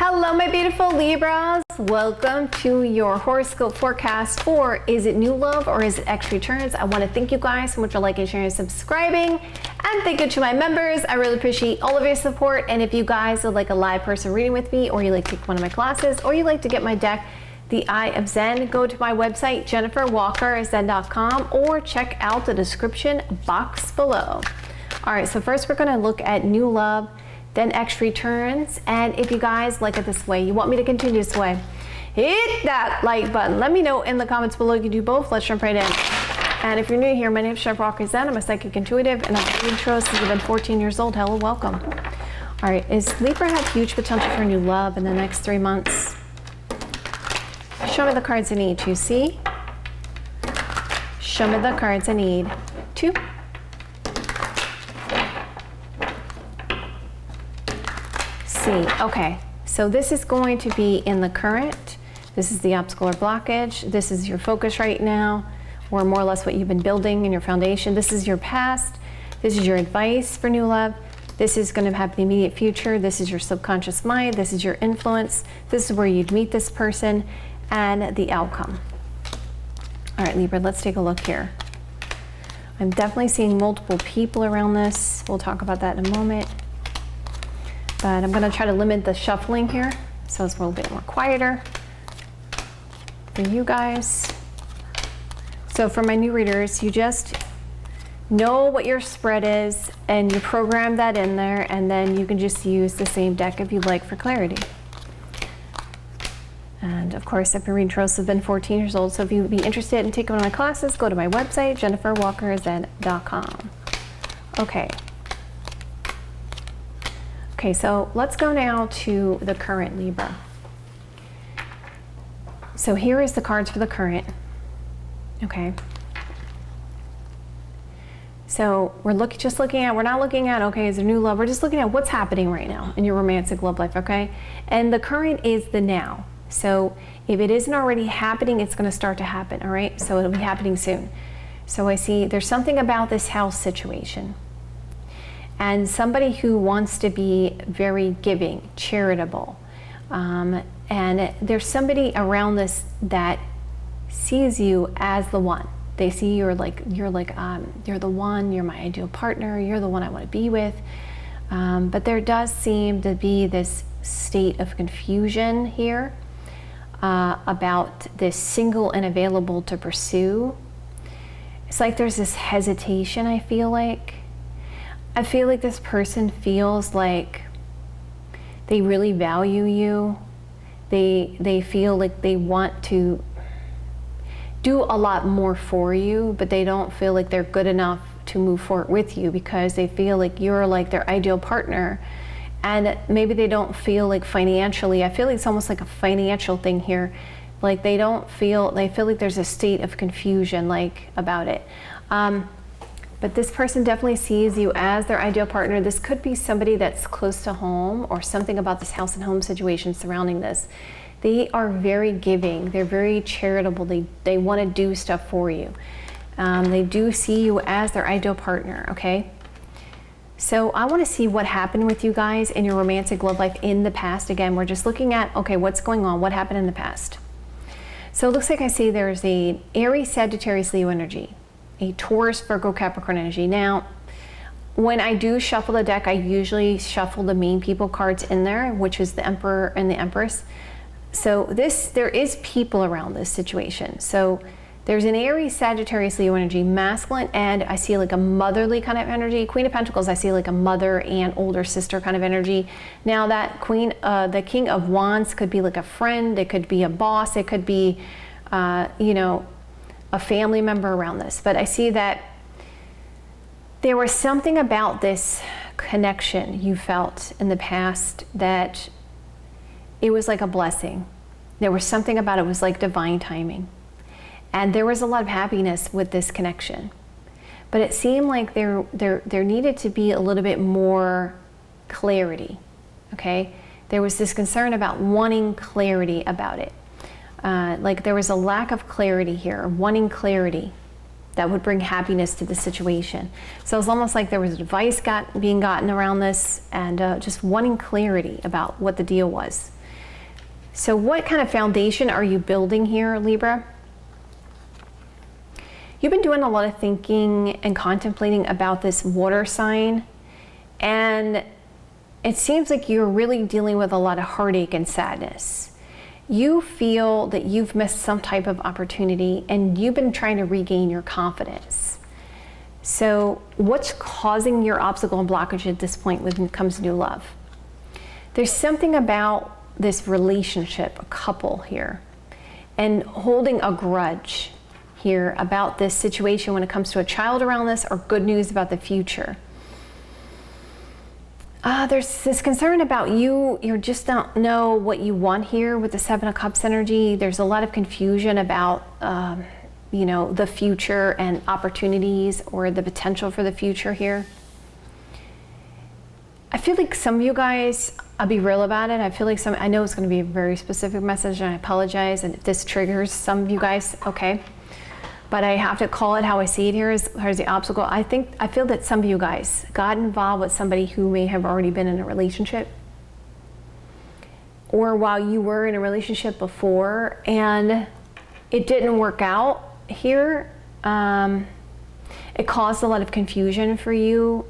Hello, my beautiful Libras. Welcome to your horoscope forecast for is it new love or is it X returns? I want to thank you guys so much for liking, sharing, and subscribing. And thank you to my members. I really appreciate all of your support. And if you guys would like a live person reading with me, or you like to take one of my classes, or you like to get my deck, The Eye of Zen, go to my website, JenniferWalkerZen.com, or check out the description box below. All right, so first we're going to look at new love, then X returns. And if you guys like it this way, you want me to continue this way, hit that like button. Let me know in the comments below. You can do both. Let's jump right in. And if you're new here, my name is Jennifer Walker Zen. I'm a psychic intuitive, and I've been intro since I've been 14 years old. Hello, welcome. All right, is Libra have huge potential for new love in the next 3 months? Show me the cards I need to see. Show me the cards I need to see. Okay, so this is going to be in the current. This is the obstacle or blockage. This is your focus right now, or more or less what you've been building in your foundation. This is your past. This is your advice for new love. This is going to happen in the immediate future. This is your subconscious mind. This is your influence. This is where you'd meet this person and the outcome. All right, Libra, let's take a look here. I'm definitely seeing multiple people around this. We'll talk about that in a moment. But I'm going to try to limit the shuffling here, so it's a little bit more quieter for you guys. So for my new readers, you just know what your spread is and you program that in there, and then you can just use the same deck if you'd like for clarity. And of course, I've been reading tarot since I've been 14 years old, so if you'd be interested in taking one of my classes, go to my website, JenniferWalkerZen.com. Okay. Okay, so let's go now to the current Libra. So here is the cards for the current. Okay. So we're not looking at, okay, is there new love? We're just looking at what's happening right now in your romantic love life, okay? And the current is the now. So if it isn't already happening, it's going to start to happen, all right? So it'll be happening soon. So I see there's something about this house situation. And somebody who wants to be very giving, charitable. And there's somebody around this that sees you as the one. They see you're the one, you're my ideal partner, you're the one I want to be with. But there does seem to be this state of confusion here about this single and available to pursue. It's like there's this hesitation, I feel like. I feel like this person feels like they really value you. They feel like they want to do a lot more for you, but they don't feel like they're good enough to move forward with you because they feel like you're like their ideal partner. And maybe they don't feel like financially, I feel like it's almost like a financial thing here. Like they feel like there's a state of confusion like about it. But this person definitely sees you as their ideal partner. This could be somebody that's close to home or something about this house and home situation surrounding this. They are very giving. They're very charitable. They want to do stuff for you. They do see you as their ideal partner, okay? So I want to see what happened with you guys in your romantic love life in the past. Again, we're just looking at, okay, what's going on? What happened in the past? So it looks like I see there's a Aries, Sagittarius, Leo energy, a Taurus, Virgo, Capricorn energy. Now, when I do shuffle the deck, I usually shuffle the main people cards in there, which is the Emperor and the Empress. So there is people around this situation. So there's an Aries, Sagittarius, Leo energy, masculine, and I see like a motherly kind of energy. Queen of Pentacles, I see like a mother and older sister kind of energy. Now that the King of Wands could be like a friend, it could be a boss, it could be, a family member around this. But I see that there was something about this connection you felt in the past that it was like a blessing. There was something about it was like divine timing. And there was a lot of happiness with this connection. But it seemed like there needed to be a little bit more clarity, okay? There was this concern about wanting clarity about it. Like there was a lack of clarity here, wanting clarity that would bring happiness to the situation. So it's almost like there was advice being gotten around this, and just wanting clarity about what the deal was. So what kind of foundation are you building here, Libra? You've been doing a lot of thinking and contemplating about this water sign, and it seems like you're really dealing with a lot of heartache and sadness. You feel that you've missed some type of opportunity, and you've been trying to regain your confidence. So what's causing your obstacle and blockage at this point when it comes to new love? There's something about this relationship, a couple here, and holding a grudge here about this situation when it comes to a child around this, or good news about the future. There's this concern about you just don't know what you want here with the Seven of Cups energy. There's a lot of confusion about the future and opportunities, or the potential for the future here. I feel like some of you guys, I'll be real about it, I know it's going to be a very specific message, and I apologize, and if this triggers some of you guys, okay. But I have to call it how I see it here as far as the obstacle. I feel that some of you guys got involved with somebody who may have already been in a relationship, or while you were in a relationship before and it didn't work out here. It caused a lot of confusion for you.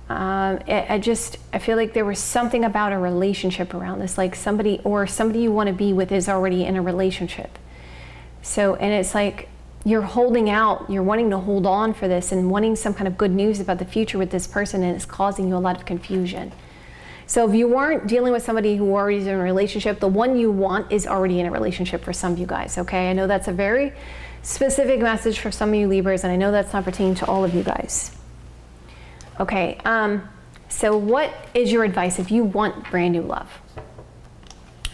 I feel like there was something about a relationship around this, like somebody you want to be with is already in a relationship. So, and it's like, you're holding out, you're wanting to hold on for this and wanting some kind of good news about the future with this person, and it's causing you a lot of confusion. So if you weren't dealing with somebody who already is in a relationship, the one you want is already in a relationship for some of you guys, okay? I know that's a very specific message for some of you Libras, and I know that's not pertaining to all of you guys. Okay, so what is your advice if you want brand new love?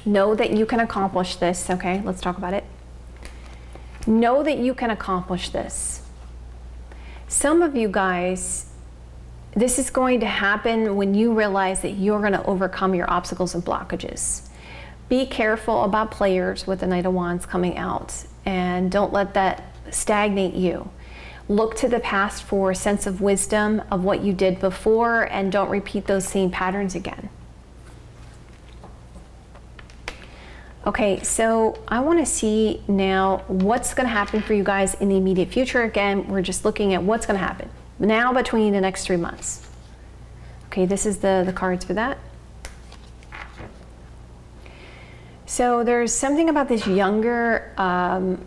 Know that you can accomplish this, okay? Let's talk about it. Know that you can accomplish this. Some of you guys, this is going to happen when you realize that you're going to overcome your obstacles and blockages. Be careful about players with the Knight of Wands coming out, and don't let that stagnate you. Look to the past for a sense of wisdom of what you did before, and don't repeat those same patterns again. Okay, so I want to see now what's going to happen for you guys in the immediate future. Again, we're just looking at what's going to happen now between the next 3 months. Okay, this is the cards for that. So there's something about this younger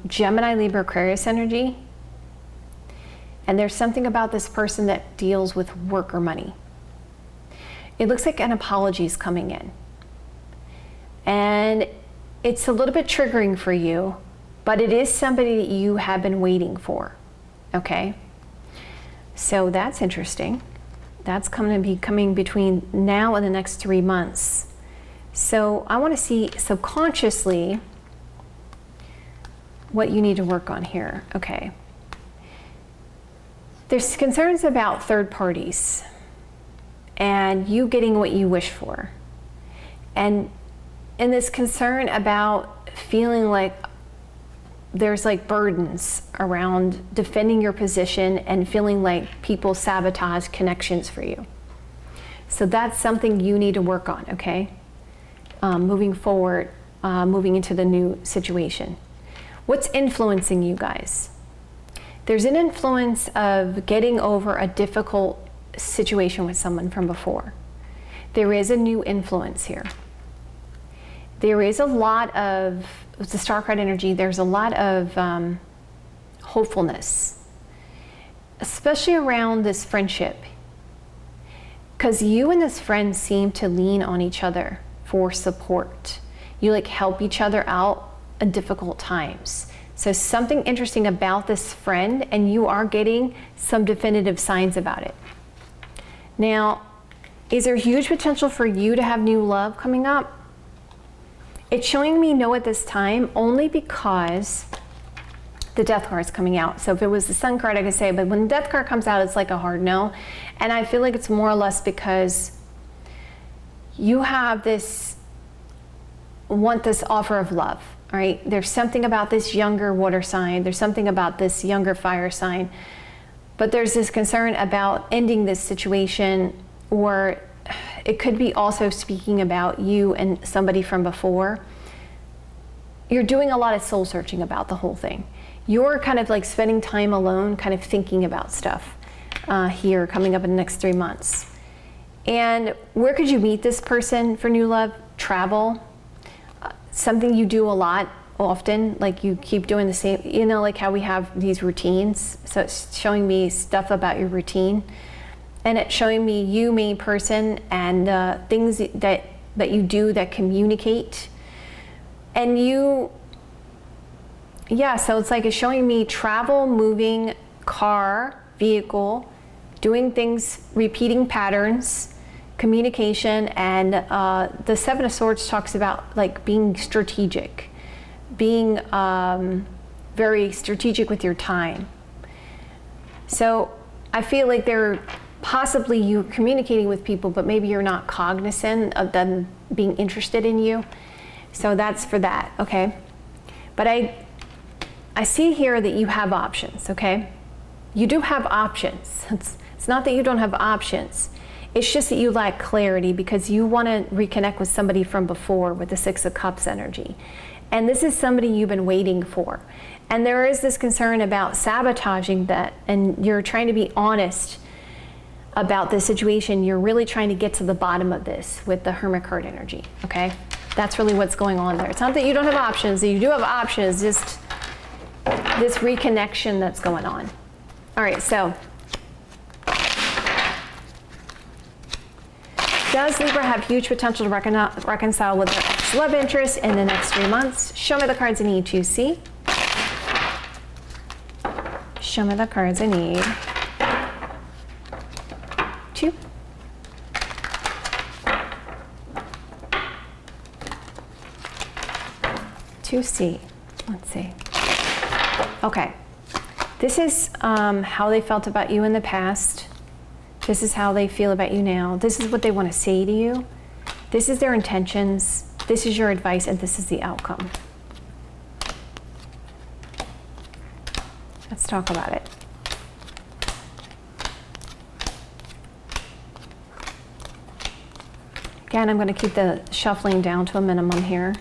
Gemini, Libra, Aquarius energy. And there's something about this person that deals with work or money. It looks like an apology is coming in. And it's a little bit triggering for you, but it is somebody that you have been waiting for, okay? So that's interesting. That's going to be coming between now and the next 3 months. So I want to see subconsciously what you need to work on here, okay? There's concerns about third parties and you getting what you wish for. And this concern about feeling like there's like burdens around defending your position and feeling like people sabotage connections for you. So that's something you need to work on, okay? Moving forward, moving into the new situation. What's influencing you guys? There's an influence of getting over a difficult situation with someone from before. There is a new influence here. There is a lot of, with the star card energy, there's a lot of hopefulness, especially around this friendship. Because you and this friend seem to lean on each other for support. You like help each other out in difficult times. So something interesting about this friend, and you are getting some definitive signs about it. Now, is there huge potential for you to have new love coming up? It's showing me no at this time, only because the Death card is coming out. So if it was the Sun card, I could say, but when the Death card comes out, it's like a hard no. And I feel like it's more or less because you have this, want this offer of love, all right? There's something about this younger water sign. There's something about this younger fire sign. But there's this concern about ending this situation, or it could be also speaking about you and somebody from before. you're doing a lot of soul searching about the whole thing. You're kind of like spending time alone, kind of thinking about stuff here coming up in the next 3 months. And where could you meet this person for new love? Travel, something you do a lot often, like you keep doing the same, you know, like how we have these routines. So it's showing me stuff about your routine, and it's showing me you, main person, and things that you do that communicate. And you, yeah, so it's like it's showing me travel, moving, car, vehicle, doing things, repeating patterns, communication, and the Seven of Swords talks about like being strategic, being very strategic with your time. So I feel like they're possibly you communicating with people, but maybe you're not cognizant of them being interested in you. So that's for that, okay? But I see here that you have options, okay? You do have options. It's not that you don't have options. It's just that you lack clarity because you want to reconnect with somebody from before with the Six of Cups energy. And this is somebody you've been waiting for. And there is this concern about sabotaging that, and you're trying to be honest about this situation. You're really trying to get to the bottom of this with the Hermit card energy, okay? That's really what's going on there. It's not that you don't have options, that you do have options, just this reconnection that's going on. All right, so does Libra have huge potential to reconcile with their ex-love interest in the next 3 months? Show me the cards I need to see. Show me the cards I need to see. Let's see. Okay. This is how they felt about you in the past. This is how they feel about you now. This is what they want to say to you. This is their intentions. This is your advice, and this is the outcome. Let's talk about it. Again, I'm going to keep the shuffling down to a minimum here.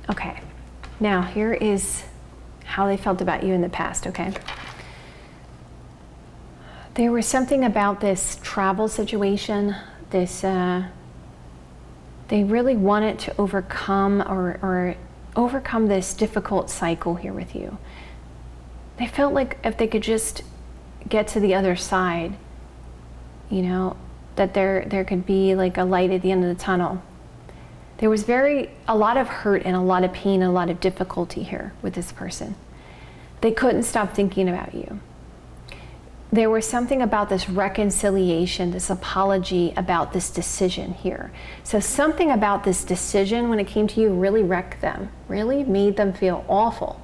Okay, now here is how they felt about you in the past, okay? There was something about this travel situation, this, they really wanted to overcome or overcome this difficult cycle here with you. They felt like if they could just get to the other side, you know, that there could be like a light at the end of the tunnel. There was a lot of hurt and a lot of pain and a lot of difficulty here with this person. They couldn't stop thinking about you. There was something about this reconciliation, this apology about this decision here. So something about this decision when it came to you really wrecked them, really made them feel awful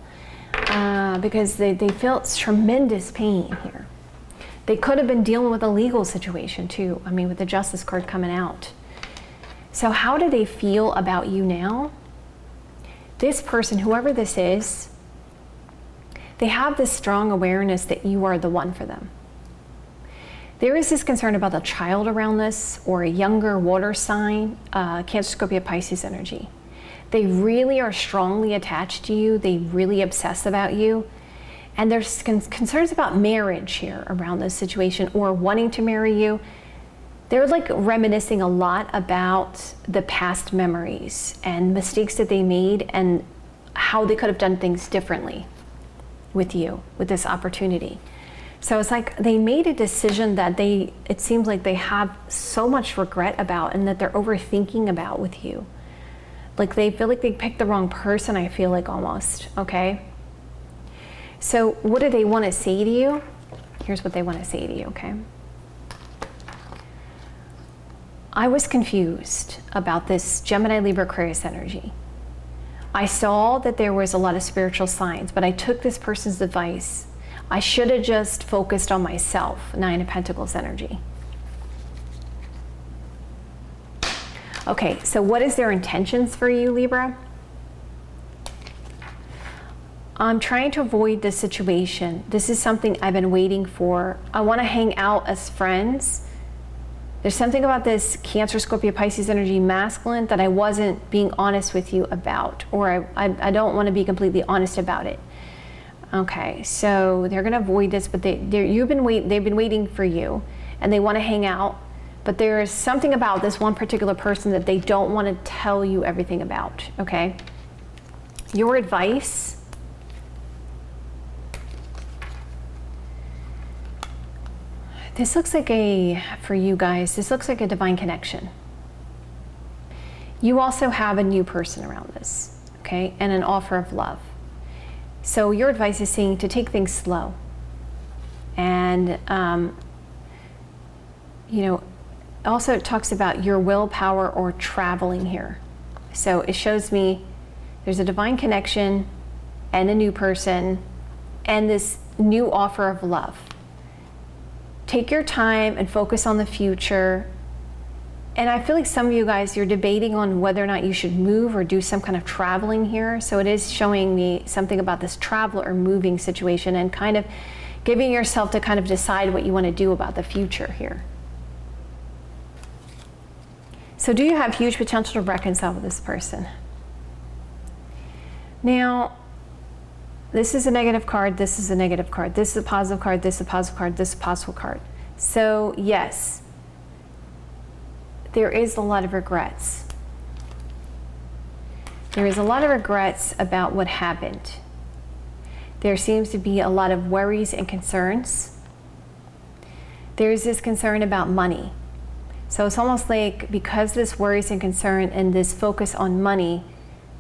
because they felt tremendous pain here. They could have been dealing with a legal situation too. I mean, with the Justice card coming out. So how do they feel about you now? This person, whoever this is, they have this strong awareness that you are the one for them. There is this concern about a child around this or a younger water sign, Cancer, Scorpio, Pisces energy. They really are strongly attached to you. They really obsess about you. And there's concerns about marriage here around this situation or wanting to marry you. They're like reminiscing a lot about the past memories and mistakes that they made and how they could have done things differently with you, with this opportunity. So it's like they made a decision that it seems like they have so much regret about and that they're overthinking about with you. Like they feel like they picked the wrong person, I feel like almost, okay? So what do they want to say to you? Here's what they want to say to you, okay? I was confused about this Gemini, Libra, Aquarius energy. I saw that there was a lot of spiritual signs, but I took this person's advice. I should have just focused on myself, Nine of Pentacles energy. Okay, so what is their intentions for you, Libra? I'm trying to avoid this situation. This is something I've been waiting for. I want to hang out as friends. There's something about this Cancer, Scorpio, Pisces energy masculine that I wasn't being honest with you about, or I don't want to be completely honest about it. Okay, so they're going to avoid this, but they've been waiting for you, and they want to hang out. But there is something about this one particular person that they don't want to tell you everything about. Okay, your advice. This looks like for you guys, this looks like a divine connection. You also have a new person around this, okay, and an offer of love. So your advice is saying to take things slow. And, you know, also it talks about your willpower or traveling here. So it shows me there's a divine connection and a new person and this new offer of love. Take your time and focus on the future. And I feel like some of you guys, you're debating on whether or not you should move or do some kind of traveling here. So it is showing me something about this travel or moving situation and kind of giving yourself to kind of decide what you want to do about the future here. So do you have huge potential to reconcile with this person? Now, this is a negative card, this is a negative card, this is a positive card, this is a positive card, this is a positive card. So yes, there is a lot of regrets. There is a lot of regrets about what happened. There seems to be a lot of worries and concerns. There's this concern about money. So it's almost like because this worries and concern and this focus on money,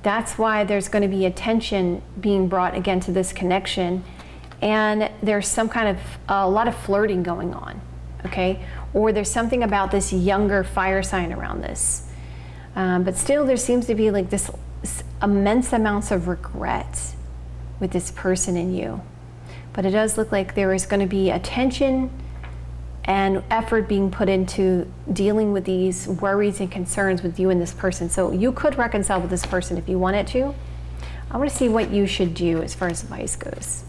that's why there's going to be attention being brought again to this connection, and there's some kind of a lot of flirting going on, okay? Or there's something about this younger fire sign around this, but still there seems to be like this immense amounts of regret with this person in you. But it does look like there is going to be attention and effort being put into dealing with these worries and concerns with you and this person. So you could reconcile with this person if you wanted to. I want to see what you should do as far as advice goes.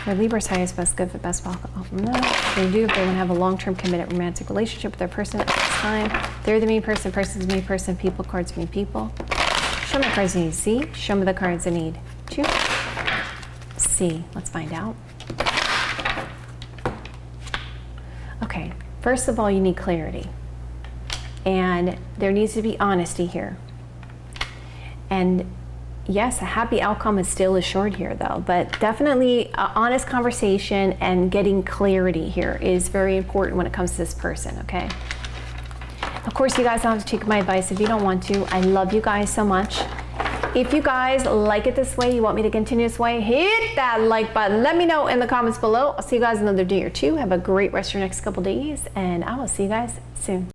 For Libra's highest, best good, for best possible. No, they do if they want to have a long-term committed romantic relationship with their person at this time. They're the me person, person's me person, people cards me people. Show me the cards I need. C. Show me the cards I need. 2. C. Let's find out. Okay, first of all, you need clarity. And there needs to be honesty here. And yes, a happy outcome is still assured here though, but definitely honest conversation and getting clarity here is very important when it comes to this person, okay? Of course, you guys don't have to take my advice if you don't want to. I love you guys so much. If you guys like it this way, you want me to continue this way, hit that like button. Let me know in the comments below. I'll see you guys another day or two. Have a great rest of your next couple days, and I will see you guys soon.